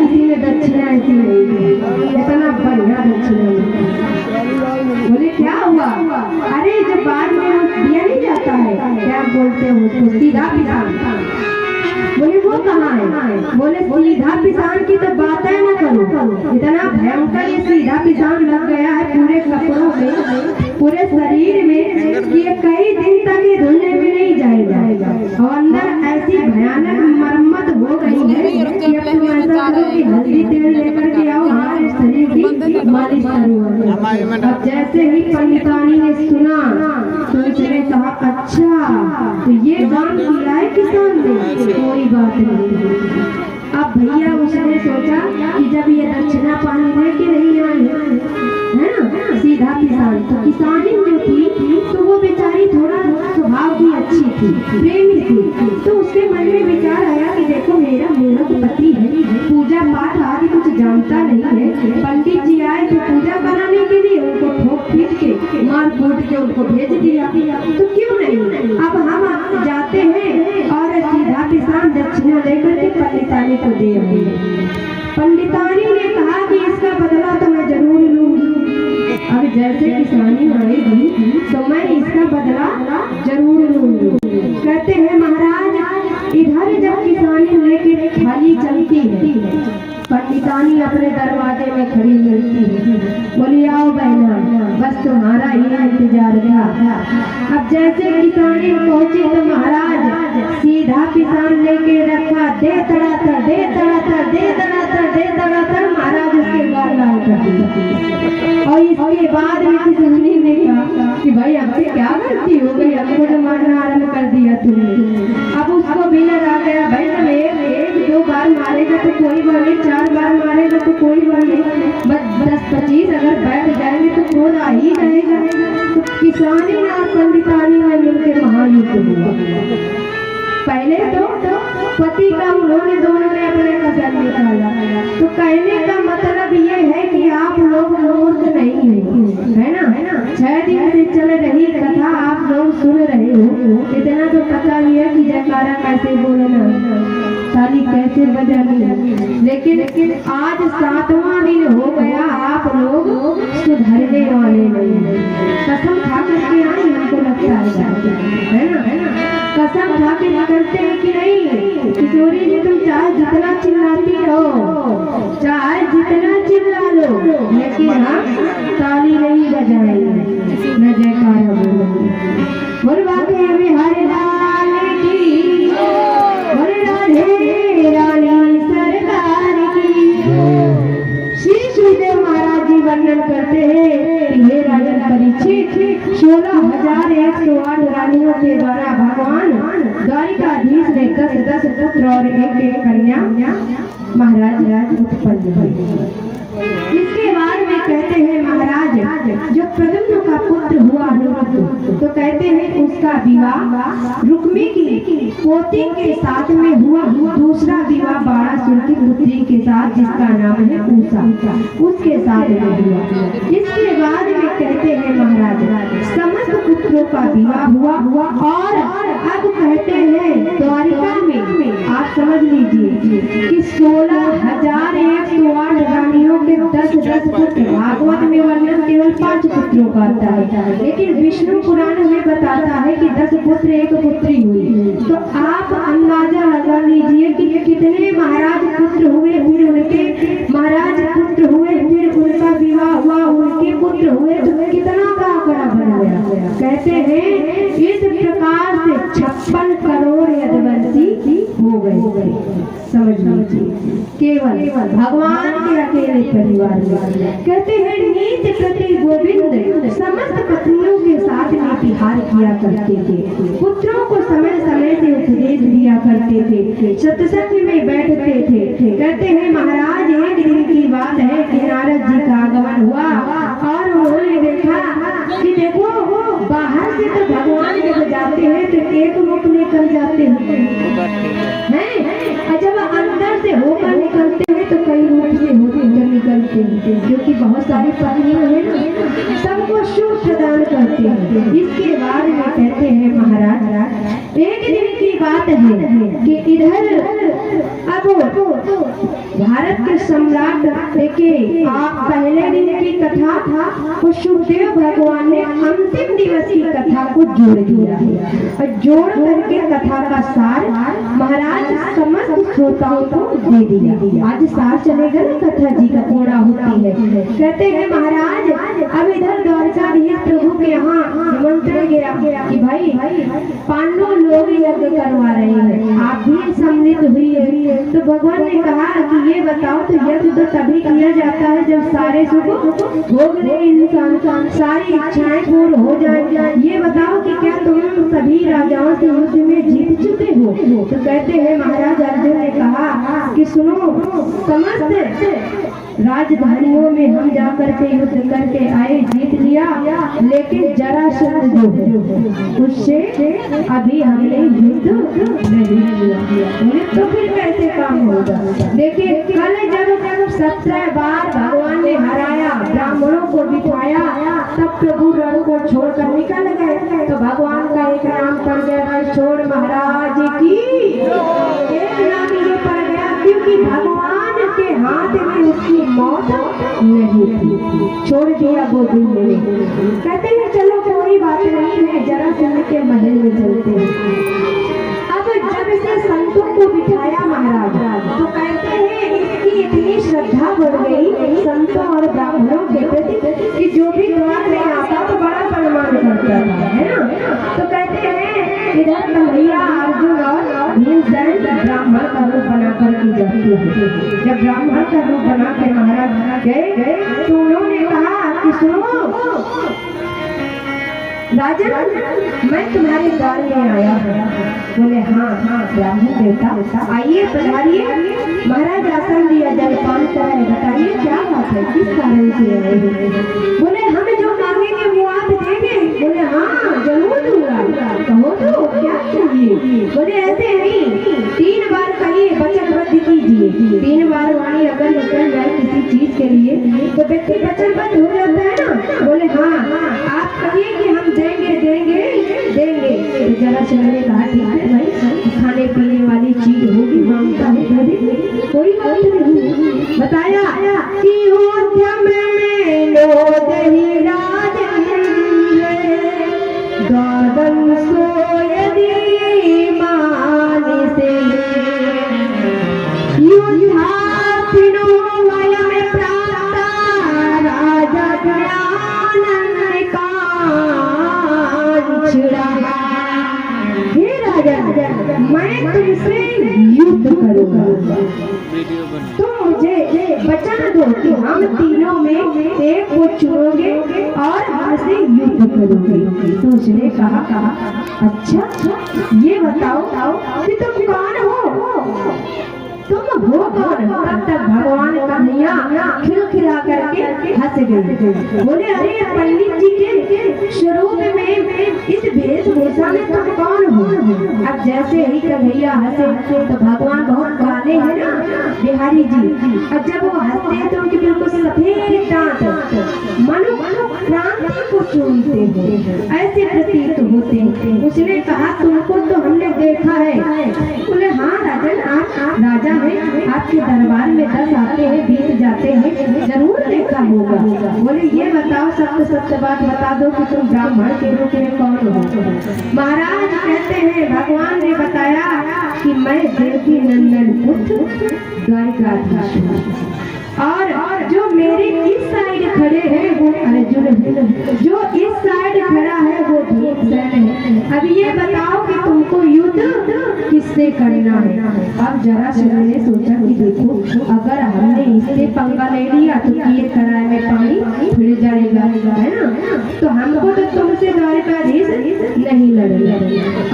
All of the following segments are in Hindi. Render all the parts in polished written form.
किसी ने दक्षिणा ऐसी नहीं दी, इतना बढ़िया दक्षिणा मिला। बोले क्या हुआ? अरे जब बाद में दिया नहीं जाता है, क्या बोलते हो उसको, सीधा पिसान। बोले वो कहाँ है? बोले सीधा पिसान की तो बात है ना करो, इतना भयंकर ये सीधा पिसान लग गया है पूरे कपड़ों में, पूरे शरीर में, कि ये कई दिन तक ये धुलने में नहीं जाएगा। और अंदर ऐसी भयानक मरम्मत हो गई है कि अब तुम ऐसा करो कि हल्दी तेल लेकर के आओ, हमारे शरीर की मालिश करो। अब जैसे ही पंडितानी ने सुना तो उसने कहा अच्छा तो ये काम किया है किसान ने, कोई बात नहीं। अब भैया उसने सोचा कि जब ये दक्षिणा पानी लेके नहीं आए है ना सीधा किसान, तो किसानी जो थी तो वो बेचारी थोड़ा स्वभाव की अच्छी थी, प्रेमी थी, तो उसके मन में विचार आया कि देखो मेरा मूर्ख पति है, पूजा पाठ आदि कुछ जानता नहीं है, पंडित जी आए तो पूजा कराने के लिए उनको ठोक पीट के मार फूट के उनको भेज दिया, तो क्यों नहीं अब हम जाते हैं और सीधा किसान दक्षिणा लेकर के पंडितानी को दे आएंगे। पंडितानी ने कहा कि इसका बदला तो मैं जरूर लूंगी। अब जैसे किसानी आएगी तो मैं इसका बदला जरूर लूंगी। कहते हैं महाराज इधर जब किसानी लेके थाली चलती है, पंडितानी अपने दरवाजे में खड़ी मिलती है, बोली आओ बहना, बस तुम्हारा ही इंतजार था। अब जैसे किसानी पहुंची तो महाराज सीधा किसान लेके रखा, दे तड़ातर दे तड़ातर दे तड़ातर दे तड़ातर, महाराज उसके गाल लाल कर दिया। और इसके बाद में किसानी ने कहा कि भाई अब से क्या गलती हो गई, हमको तो मारना आरम्भ कर दिया तुमने। अब उसको भी लगा गया भाई तुम एक दो बार मारेगा तो कोई बात नहीं, 4 बार मारेगा तो कोई बात नहीं, बस 10-25 अगर बैठ जाएंगे तो कौन आ ही जाएगा। तो किसानी और पंडितानी में मिलकर महायुद्ध हुआ। पहले तो पति का उन्होंने दोनों ने अपने कसम निकाला। तो कहने का मतलब ये है कि आप लोग मूर्ख नहीं है ना। 6 दिन से चल रही कथा आप लोग सुन रहे हो, इतना तो पता ही है कि जयकारा कैसे बोलना, ताली कैसे बजानी। लेकिन आज 7वां दिन हो गया, आप लोग सुधरने वाले नहीं। कसम खा करके आई, हमको लगता है ना, कसम खा के निकलते हैं कि नहीं। किशोरी जी तुम चाहे जितना चिल्लाती रहो, चाहे जितना चिल्ला लो, लेकिन हम ताली नहीं बजाएंगे, न जयकारा बोलेंगे। बोल बाकी हमें हरे लाल की, बोल राधे रानी सरकार की। श्री सुखदेव महाराज जी वर्णन करते हैं, हे राजन परीक्षित 16,108 रानियों के द्वारा भगवान द्वारिकाधीश ने 10 पुत्र और 1 कन्या महाराज उत्पन्न हुई। इसके बाद में कहते हैं महाराज जो प्रद्युम्न का पुत्र हुआ तो कहते हैं उसका विवाह रुक्मी की पोती के साथ में हुआ। दूसरा विवाह बाणासुर की पुत्री के साथ जिसका नाम है उषा, उसके साथ में हुआ। इसके बाद में कहते हैं महाराज समस्त पुत्रों का विवाह हुआ। और अब कहते हैं द्वारिका में आप समझ लीजिए कि 16,108 रानियों के 10 पुत्र। भागवत में वर्णन केवल 5 पुत्रों का आता है, लेकिन विष्णु पुराण में बताता है कि 10 पुत्र 1 पुत्री हुई। तो आप अंदाजा लगा लीजिए कि कितने महाराज पुत्र हुए, फिर उनके महाराज पुत्र हुए, फिर उनका विवाह हुआ, उनके पुत्र हुए, तो कितना का आंकड़ा बन गया। कहते हैं इस प्रकार से 56 करोड़ यदुवंशी हो गए। समझ लीजिए केवल भगवान के अकेले परिवार में। कहते हैं नीति प्रति गोविंद समस्त पत्नियों के साथ में विहार किया करते थे, पुत्रों को समय समय से उपदेश दिया करते थे, सत्संग में बैठते थे। कहते हैं महाराज एक दिन की बात है कि नारद जी का आगमन हुआ और उन्होंने देखा कि देखो बाहर से तो भगवान जब जाते हैं तो एक रूप निकल जाते हैं, जब अंदर से होकर निकलते हैं तो कई रूप से होकर निकलते हैं, जो कि बहुत सारी पत्नियां हैं ना, सबको सुख प्रदान करते हैं। इसके बाद में कहते हैं महाराज एक दिन की बात है कि इधर अब भारत के सम्राट देखिए, आप पहले दिन की कथा को सुखदेव भगवान ने अंतिम दिवस की कथा को जोड़ दिया और जोड़ करके कथा का सार महाराज समस्त श्रोताओं को दे दिया। आज सार चलेगा ना कथा जी का पूरा होती है। कहते हैं महाराज अब इधर द्वारकाधीश प्रभु के यहाँ निमंत्रण गया कि भाई 500 लोग यज्ञ करवा रहे हैं, आप भी सम्मिलित हुई है। तो भगवान ने कहा कि ये बताओ, तो यज्ञ तो तभी किया जाता है जब सारे सुख भोग रहे इंसान सारी इच्छाएं पूर्ण हो जाए। ये बताओ कि क्या तुम सभी राजाओं से युद्ध में जीत चुके हो? तो कहते हैं महाराज अर्जुन ने कहा कि सुनो, समस्त राजधानियों में हम जाकर के युद्ध करके आए, जीत लिया, लेकिन जरासंध जो है उससे अभी हमने युद्ध नहीं किया। तो फिर कैसे काम होगा? देखिए कल जब 17 बार भगवान ने हराया, ब्राह्मणों को बिठाया, तब प्रभु रण को छोड़कर निकल गए। तो भगवान का एक नाम पड़ गया, छोड़ महाराज की। एक नाम ये पड़ गया क्योंकि भगवान के हाथ में उसकी मौत नहीं थी, छोड़ दिया गोदी में। कहते हैं चलो कोई बात नहीं है, जरासंध के महल में चलते हैं। अब जब से संतों को बिठाया महाराज, तो कहते हैं इसकी इतनी श्रद्धा बढ़ गई संतों और ब्राह्मणों के प्रति कि जो भी द्वार में आता तो बड़ा सम्मान करता था, है ना। तो कहते हैं इधर कन्हैया, अर्जुन और भीमसेन ब्राह्मण का रूप बनाकर की जाती है। जब ब्राह्मण का रूप बना के महाराज गए तो उन्होंने कहा कि सुनो राजन, मैं तुम्हारे द्वार में आया हूँ। बोले हाँ ब्राह्मण देवता आइए पधारिए। महाराज आसन दिया, जलपान कराए, बताइए क्या बात है, किस कारण से आए हैं? बोले हम जो मांगेंगे वो आप देंगे? बोले हाँ जरूर दूंगा। कहो तो क्या चाहिए? बोले ऐसे नहीं, 3 बार कहिए, वचनबद्ध कीजिए। 3 बार वाणी अगर निकल जाए किसी चीज के लिए तो व्यक्ति वचनबद्ध हो जाता है ना। बोले हाँ आप कहिए कि हम देंगे देंगे देंगे। तो जरासंध ने कहा ठीक है भाई, खाने पीने वाली चीज होगी, मांगता है कोई बात नहीं। बताया कि अयोध्या में लो दही राजेंद्र, गादन सो यदि मान से युद्धा तीनों वयम प्राप्त राजा ज्ञानन कांचुरा। हे राजा, मैं तुमसे युद्ध करूंगा, तुम मुझे वचन दो कि हम तीनों में एक को चुनोगे और हमसे युद्ध करोगे। तो उसने कहा अच्छा ये बताओ कि तुम कौन हो, तुम हो कौन? तब तक भगवान कन्हैया खिलखिला करके हंस गए। बोले अरे पंडित जी के स्वरूप में इस वेशभूषा में तुम कौन हो? अब जैसे ही कन्हैया हंसे तो भगवान बहुत काले हैं ना बिहारी जी, और जब वो हंसते तो उनके बिल्कुल सफेद दांत मनु क्रांति को चूमते हैं, ऐसे प्रतीत होते हैं। उसने कहा तुमको तो हमने देखा है। बोले हाँ राजन, आप राजा हैं, आपके दरबार में 10 आते हैं 20 जाते हैं, जरूर देखा होगा। बोले ये बताओ, सत्य बात बता दो कि तुम ब्राह्मण के रूप में कौन हो? महाराज कहते हैं भगवान ने बताया कि मैं देवकी नंदन पुत्र द्वारकाधीश हूँ, और जो मेरे इस साइड खड़े हैं वो अर्जुन है, जो इस साइड खड़ा है वो भीमसेन है। अब ये बताओ कि तुमको युद्ध किससे करना है? अब जरासंध ने सोचा कि देखो अगर हमने इससे पंगा ले लिया तो ये कराए में पानी फिर जाएगा, है ना। तो हमको तो तुमसे द्वारकाधीश नहीं लड़ेगा।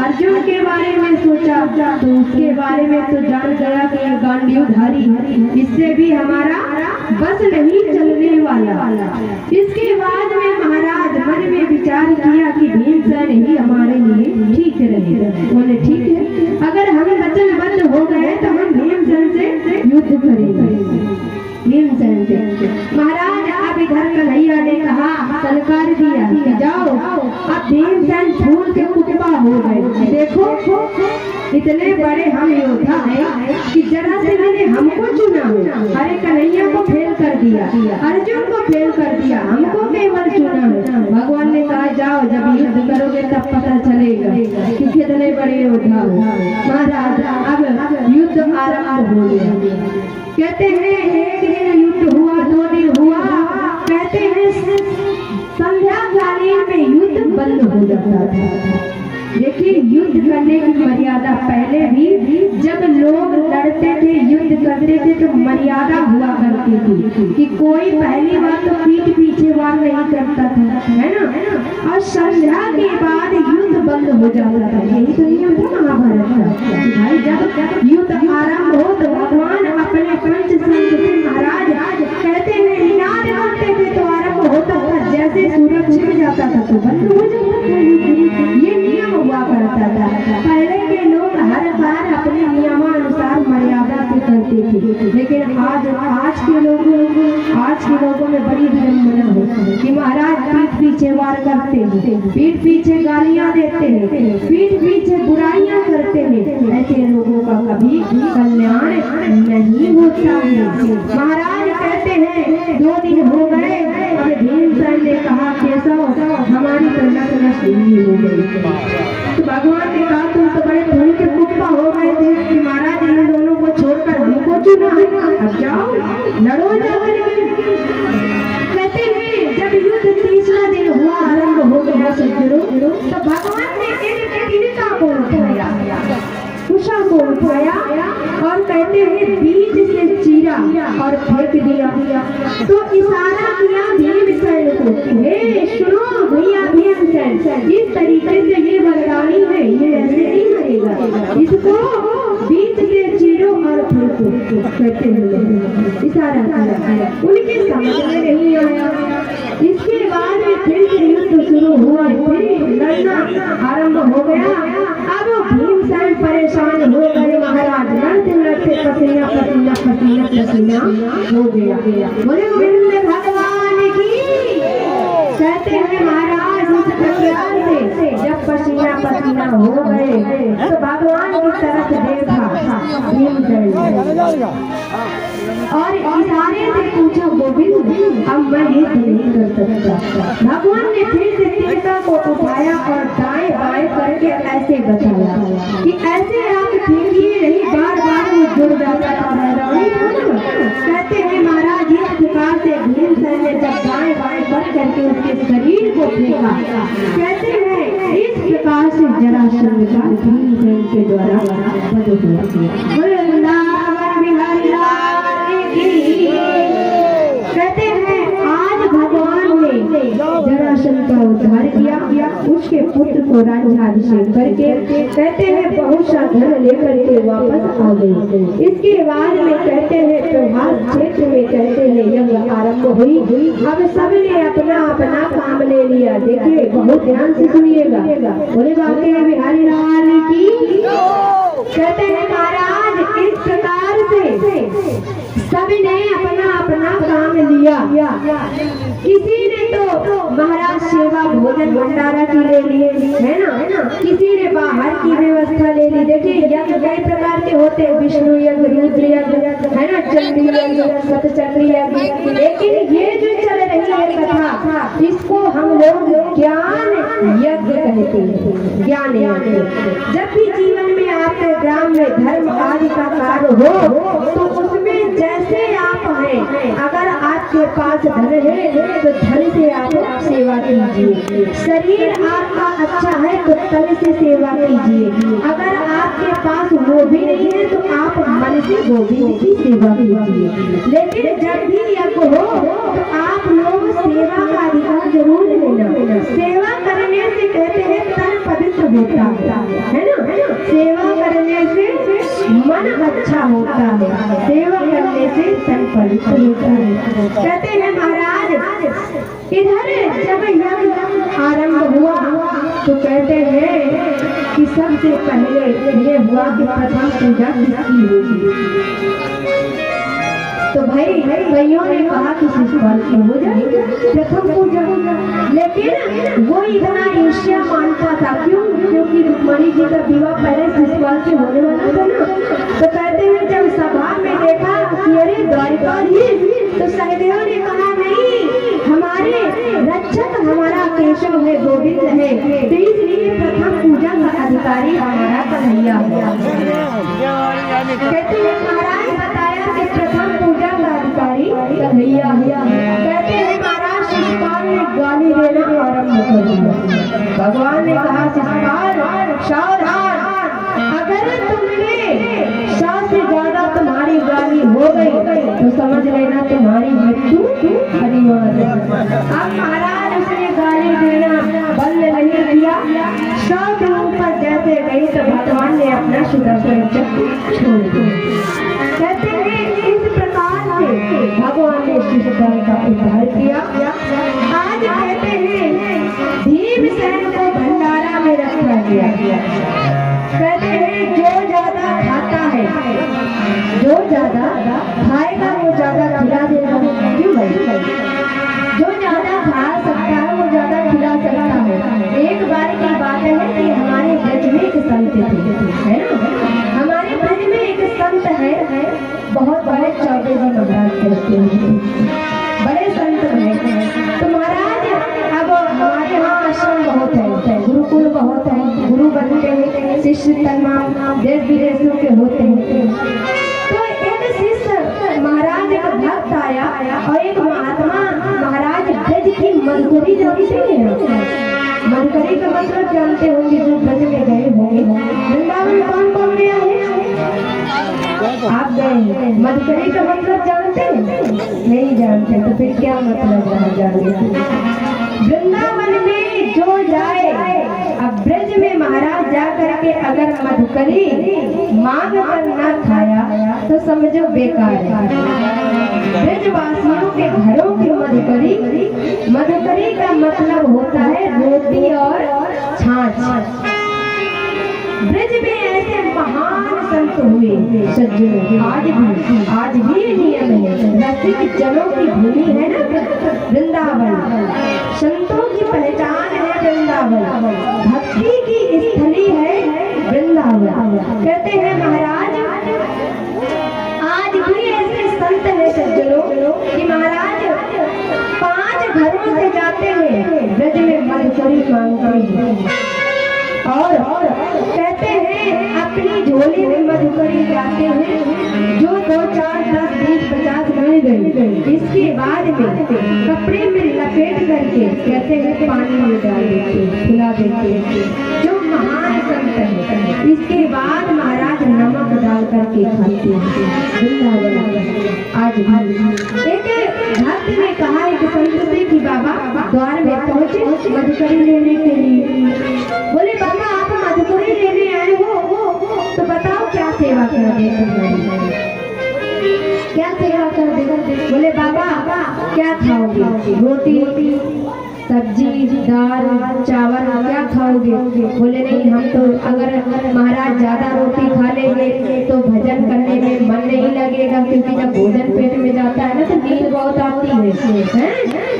अर्जुन के बारे में सोचा तो उसके बारे में तो जान गया कि ये गांडीवधारी, इससे भी हमारा बस नहीं चलने वाला। इसके बाद में महाराज मन में विचार किया कि भीमसेन ही हमारे लिए ठीक रहेगा। बोले ठीक है, अगर हम वचनबद्ध हो गए तो हम भीमसेन से युद्ध करेंगे। भीमसेन से महाराज अब इधर कन्हैया ने कहा, सनकार दिया कि जाओ। अब भीमसेन फूल के कुत्ता हो गए। देखो इतने बड़े हम योद्धा हैं कि जरासंध ने हमको चुना, अरे कन्हैया को फेल कर दिया, अर्जुन को फेल कर दिया, हमको केवल चुना है। भगवान ने कहा जाओ, जब युद्ध करोगे तब पता चलेगा कि कितने बड़े योद्धा हो। महाराज अब युद्ध आरंभ हो गया। कहते हैं एक दिन युद्ध हुआ, 2 दिन हुआ, कहते हैं संध्या कालीन में युद्ध बंद हो जाता था। देखिए युद्ध करने की मर्यादा पहले भी जब लोग लड़ते थे, युद्ध करते थे तो मर्यादा हुआ करती थी कि कोई पहली बात तो पीठ पीछे वार नहीं करता था, है ना। और संध्या के बाद युद्ध बंद हो जाता था। यही तो नियम था महाभारत का। भाई जब युद्ध आरंभ हो तो भगवान अपने पंच संग से महाराज कहते हैं निनाद करते थे तो आरंभ होता था, जैसे सूरज छिप जाता था तो बंद हो जाता था। ये नियम हुआ करता था। पहले के लोग हर बार अपने नियमानुसार मर्यादा से करते थे, लेकिन आज के लोगों में बड़ी विडंबना है कि महाराज पीठ पीछे वार करते हैं, पीठ पीछे गालियां देते हैं, पीठ पीछे बुराइयां करते हैं। ऐसे लोगों का कभी कल्याण नहीं होता है। महाराज कहते हैं 2 दिन हो गए, अब भीमसेन ने कहा केशव हमारी तो नस हो गई। तो भगवान ने कहा तुम तो बड़े भूल के कुप्पा हो गए थे कि महाराज इन दोनों को छोड़कर हमको चुना है, अब जाओ लड़ो जाकर। कहते हैं जब युद्ध 3वां दिन हुआ, आरंभ हो गया सज्जनों, तो भगवान ने इनका को उठाया, उषा को उठाया और कहते हैं बीच से चीरा और फेंक दिया। तो इशारा किया भीमसेन को, हे सुनो भैया भीमसेन, इस तरीके से ये वरदानी है, ये ऐसे नहीं मरेगा, इसको बीच से चीरो और फेंको। कहते हैं इशारा किया, उनके समझ में नहीं आया। इसके बाद में फिर से युद्ध शुरू हुआ, फिर लड़ना आरंभ हो गया। अब भीमसेन परेशान हो गए महाराज, लड़ते लड़ते पसीना पसीना पसीना पसीना हो गया। बोले गोविंद भगवान की। कहते हैं महाराज उस प्रकार से जब पसीना पसीना हो गए तो भगवान की तरफ देखा भीमसेन और इशारे से पूछा गोविंद अब मैं युद्ध नहीं कर सकता। भगवान ने फिर से तीरता को उठाया और दाएं बाएं करके ऐसे बताया कि ऐसे आप फेंकिए नहीं, बार बार वो जुड़ जाता था। कहते हैं महाराज इस प्रकार से भीमसेन ने जब दाएं बाएं कर करके उसके शरीर को फेंका, कहते हैं इस प्रकार से जरासंध का भीमसेन के द्वारा वध हुआ। वृंदावन बिहारी कहते हैं आज भगवान ने जरासंध का उद्धार किया, उसके पुत्र को राज्याभिषेक करके कहते हैं बहुत सा धन लेकर के वापस आ गए। इसके बाद में कहते हैं प्रभास क्षेत्र में कहते हैं यज्ञ आरंभ हुई। अब सबने अपना अपना काम ले लिया। देखिए बहुत ध्यान से सुनिएगा, बोले बाके बिहारी लाल की। कहते हैं महाराज इस प्रकार से सबने अपना अपना काम लिया। किसी ने तो महाराज सेवा भोजन भंडारा की ले ली, है ना, किसी ने बाहर की व्यवस्था ले ली। देखिए यज्ञ कई प्रकार के होते हैं, विष्णु यज्ञ, रुद्र यज्ञ, है ना, चंडी यज्ञ, सतचक्र यज्ञ। लेकिन ये जो चल रही है कथा, इसको हम लोग ज्ञान यज्ञ कहते हैं। ज्ञान यज्ञ जब भी जीवन में आपके ग्राम में धर्म आदि का कार्य हो तो उसमें जैसे आप हैं, अगर आपके पास धन है तो धन से आप सेवा कीजिए। शरीर आपका अच्छा है तो तन से सेवा कीजिए। अगर आपके पास वो भी नहीं है तो आप मन से गोविंद की सेवा कीजिए। लेकिन जब भी यज्ञ हो तो आप लोग सेवा का अधिकार जरूर लेना। सेवा करने से कहते हैं तन पवित्र होता है ना, सेवा करने से मन अच्छा होता है, सेवा करने से तन पवित्र होता है। कहते हैं महाराज इधर जब यज्ञ आरंभ हुआ तो कहते हैं कि सबसे पहले ये हुआ कि प्रथम पूजा किसकी होगी। तो भाई कईयों ने कहा कि शिशुपाल की हो जाएगी प्रथम पूजा, लेकिन वो इतना ईर्ष्या मानता था। क्यों? क्योंकि रुक्मणी जी का विवाह पहले शिशुपाल से होने वाला था ना। तो कहते हैं जब सभा में देखा कि अरे द्वारिकाधीश, तो सहदेव ने कहा नहीं, हमारे रक्षक हमारा केशव है, गोविंद है, तो इसलिए प्रथम पूजा का अधिकारी हमारा कन्हैया है। कहते हैं महाराज बताया कि प्रथम पूजा का अधिकारी कन्हैया है। कहते हैं महाराज शिशुपाल ने गाली देना आरंभ कर दिया। भगवान ने कहा शिशुपाल सावधान, अगर तुमने 100 से ज्यादा तुम्हारी गाली हो गई तो समझ लेना तुम्हारी मृत्यु अनिवार्य है। अब महाराज उसने गाली देना बंद नहीं किया, 100 के ऊपर जैसे गई तो भगवान ने अपना सुदर्शन चक्र छोड़ दिया। कहते हैं इस प्रकार से भगवान ने शिशुपाल का उद्धार किया। आज कहते हैं भीमसेन को भंडारा में रखा गया। कहते हैं जो ज्यादा खाता है, जो ज्यादा खाएगा वो ज्यादा खिला देगा। क्यों भाई? जो ज्यादा खा सकता है वो ज्यादा खिला सकता है। एक बार की बात है कि हमारे ब्रज में एक संत थे, है ना? हमारे ब्रज में एक संत है, बहुत बड़े चौबे जी महाराज कहते हैं, बड़े संत हैं। तो महाराज अब हमारे यहाँ आश्रम बहुत है, गुरुकुल बहुत है, गुरु बनते हैं, शिष्य तमाम देश विदेशों के होते हैं। तो एक शिष्य महाराज का भक्त आया और एक महात्मा महाराज ब्रज की मधुकरी जानते हैं। मधुकरी का मतलब जानते होंगे, जो ब्रज में गए होंगे। वृंदावन कौन कौन गया है? आप गए। मधुकरी का मतलब जानते हैं? नहीं जानते तो फिर क्या मतलब रहा जानते? वृंदावन में जो जाए, अब ब्रज में महाराज जा करके अगर मधुकरी मांग कर न खाया तो समझो बेकार है। ब्रजवासियों के घरों की मधुकरी, मधुकरी का मतलब होता है रोटी और छाछ। ब्रज में ऐसे महान संत हुए सज्जनों, आज भी नियम है। रसिक जनों की भूमि है ना वृंदावन, संतों की पहचान है वृंदावन, भक्ति की स्थली है वृंदावन। कहते हैं महाराज आज भी ऐसे संत है सज्जनों कि महाराज 5 घरों से जाते हैं, ब्रज में मधुकरी मांगते हैं और कहते हैं अपनी झोली में मधुकरी जाते हैं, जो 2, 4, 10, 20, 50 बन गई। इसके बाद में कपड़े में लपेट करके कहते हैं पानी में डाल देते, खिला देते, जो महान संत है। इसके बाद महाराज नमक डाल करके खाते हैं। आज एक भक्त ने कहा एक संत से कि बाबा द्वार में पहुंचे मधुकरी लेने के लिए। बोले बाबा आप मधुकरी लेने आए हो तो बताओ क्या सेवा कर दे, क्या सेवा कर दे? बोले बाबा क्या खाओगे? रोटी सब्जी दाल चावल क्या खाओगे? बोले नहीं हम तो अगर महाराज ज्यादा रोटी खा लेंगे तो भजन करने में मन नहीं लगेगा, क्योंकि जब भोजन पेट में जाता है ना तो नींद बहुत आती है?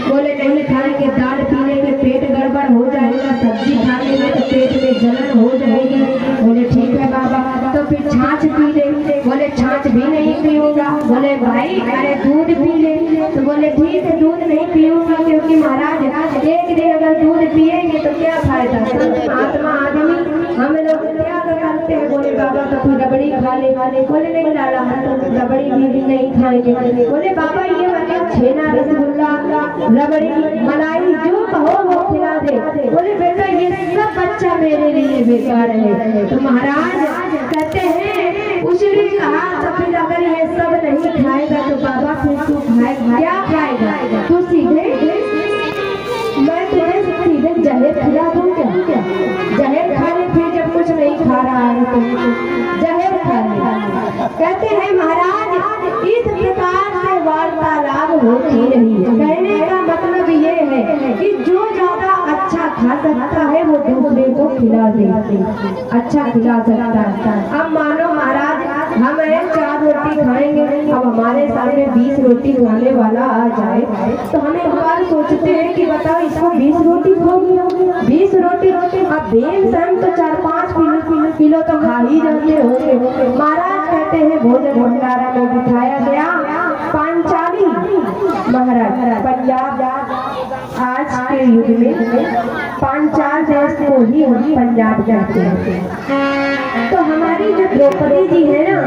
बोले नहीं खाएंगे, दाल पीने के पेट गड़बड़ हो जाएगा, सब्जी खा लेंगे तो पेट में जलन हो जाएगी। बोले ठीक है बाबा तो फिर छाछ पी ले। बोले छाछ भी नहीं पीऊंगा। बोले भाई अरे दूध पी ले। तो बोले ठीक है दूध नहीं पीऊंगा, क्योंकि महाराज एक दिन अगर दूध पिएंगे तो क्या फायदा? आत्मा आदमी हम लोग त्याग करते हैं। बोले बाबा तो फिर रबड़ी खा ले। बोले नहीं लाला हम तो रबड़ी भी नहीं खाएंगे। बोले बाबा ये मतलब छेना रसगुल्ला रबड़ी मलाई जो कहो वो खिला दे। बोले बेटा ये सब बच्चा मेरे लिए बेकार है। तो महाराज कहते हैं उसने कहा तो फिर अगर ये सब नहीं खाएगा तो बाबा फिर तू खाएगा क्या खाएगा? तू सीधे मैं तुझे सीधे जहर खिला दूं क्या? जहर खा ले, फिर जब कुछ नहीं खा रहा है तो जहर खा ले। कहते हैं महाराज इस प्रकार से वार्तालाप होती रही। कहने का मतलब ये है कि जो ज्यादा अच्छा खा सकता है वो दूसरे को खिला दे, अच्छा खिला सकता है। अब मानो महाराज हम 4 रोटी खाएंगे। अब हमारे सामने 20 रोटी खाने वाला आ जाए तो हमें हमारे सोचते हैं कि बताओ इसको 20 रोटी खाओगी, 20 रोटी अब बेमसम तो 4-5 किलो तो खा ही जाते होंगे। महाराज कहते हैं भोजन भंडारा में बिठाया गया पांचाली महाराज। पंजाब आज के युग में पांचाल देश को ही हम पंजाब कहते हैं। तो हमारी जो द्रौपदी जी है ना,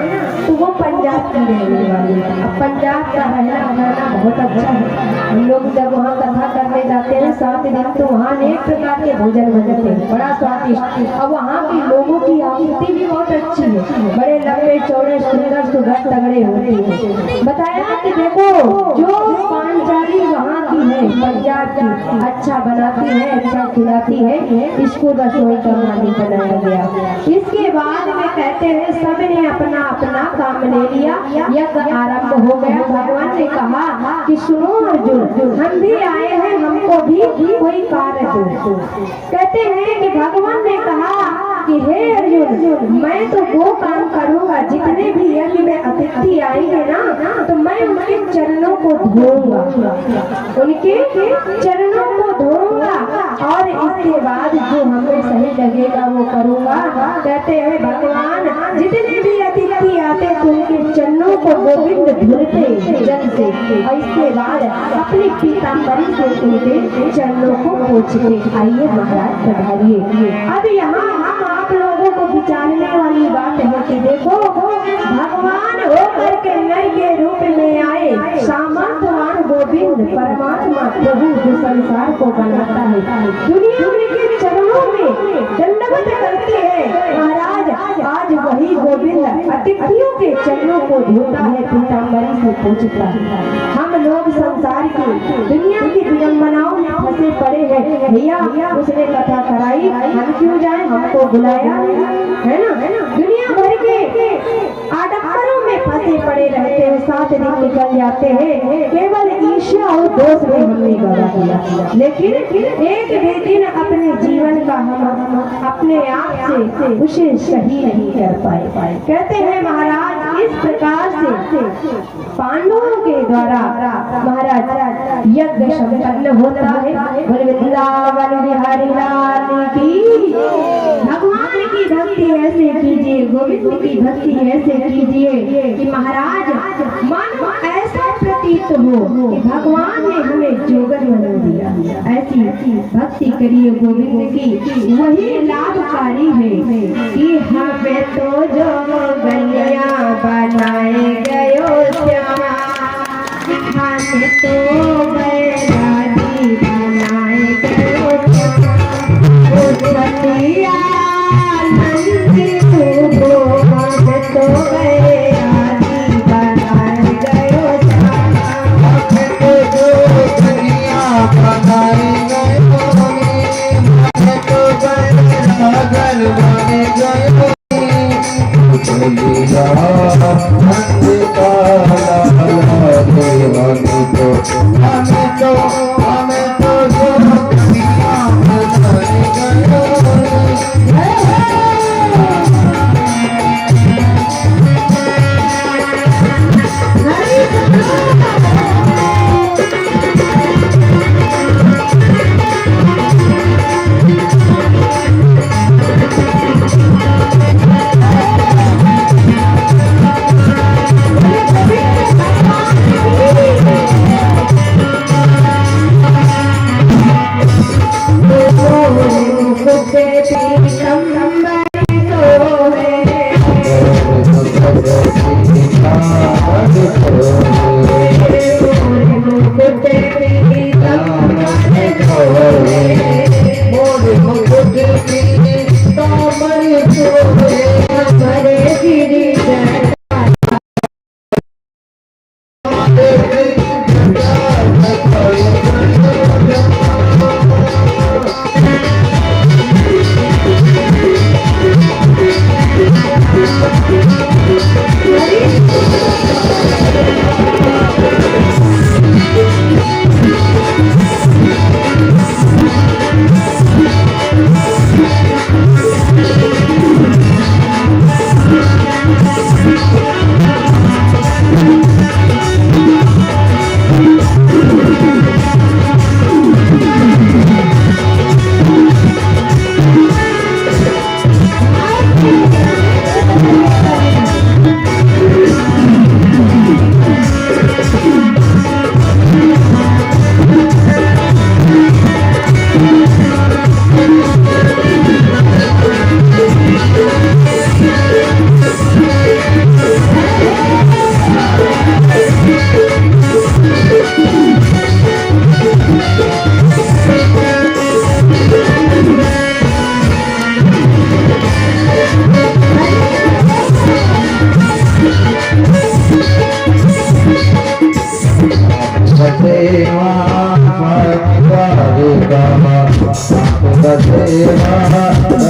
तो वो पंजाब की रहने वाली है। अब पंजाब का रहना खाना बहुत अच्छा है। हम लोग जब वहाँ कथा करने जाते हैं 7 दिन तो वहाँ अनेक प्रकार के भोजन बनते हैं, बड़ा स्वादिष्ट। और वहाँ के लोगों की आकृति भी बहुत अच्छी है, बड़े लंबे चौड़े सुंदर सुघर तगड़े होते हैं। बताया कि देखो जो पांचाली वहाँ की है पंजाब की, अच्छा बनाती है, अच्छा खिलाती है, इसको रसोई का मालिक बनाया गया। इसके बाद में कहते हैं सबने अपना अपना काम ले लिया, यज्ञ आरंभ हो गया। भगवान ने कहा कि सुनो अर्जुन, हम भी आए हैं, हमको भी कोई कार्य दो। कहते हैं कि भगवान ने कहा कि हे अर्जुन, मैं तो वो काम करूंगा, जितने भी यज्ञ में अतिथि आएंगे ना तो मैं उनके चरणों को धोऊंगा, उनके चरणों को धोऊंगा, और इसके बाद जो हमें सही लगेगा वो करूंगा। कहते हैं भगवान जितने भी अतिथि आते तो उनके चरणों को गोविंद धुलते जल से, और इसके बाद अपनी पीतांबरी से उनके चरणों को पोंछते। आइए महाराज पधारिए। अब यहाँ हम आप लोगों को विचारने वाली बात है कि देखो भगवान होकर के नर के रूप में आए, सामर्थवान गोविंद परमात्मा प्रभु जो संसार को बनाता है, दुनिया उनके चरणों में दंडवत करते हैं। महाराज आज वही गोविंद अतिथियों के चरणों को धोता है, पीतांबरी से पोंछता है। हम लोग संसार की दुनिया की विडंबनाओं में फंसे पड़े हैं। भैया उसने कथा कराई, हम क्यों जाए, हमको बुलाया है ना। दुनिया भर के आडंबरों में फंसे पड़े रहते हैं, 7 दिन निकल जाते हैं, केवल ईर्ष्या और दोष में हमने गवा दिया। लेकिन एक भी दिन अपने जीवन का हम अपने आप से उसे सही नहीं कर पाए। कहते हैं महाराज इस प्रकार से पांडवों के द्वारा महाराज यज्ञ संपन्न होता है। वृंदावन बिहारी लाल की। भगवान की भक्ति ऐसे कीजिए, गोविंद की भक्ति ऐसे कीजिए कि महाराज मानो ऐसा प्रतीत हो कि भगवान ने हमें जोगन बना दिया। ऐसी भक्ति करिए गोविंद की, वही लाभकारी है कि हमें तो जोगनिया बनाए गयो हमें तो बैरागी बनाए गयो सतिया नंदी तो हमें तो बैरागी बनाए गयो हमें तो जोगनिया बनाए गयो हमें तो बैरागी बनाए गयो देवानी को बसेरा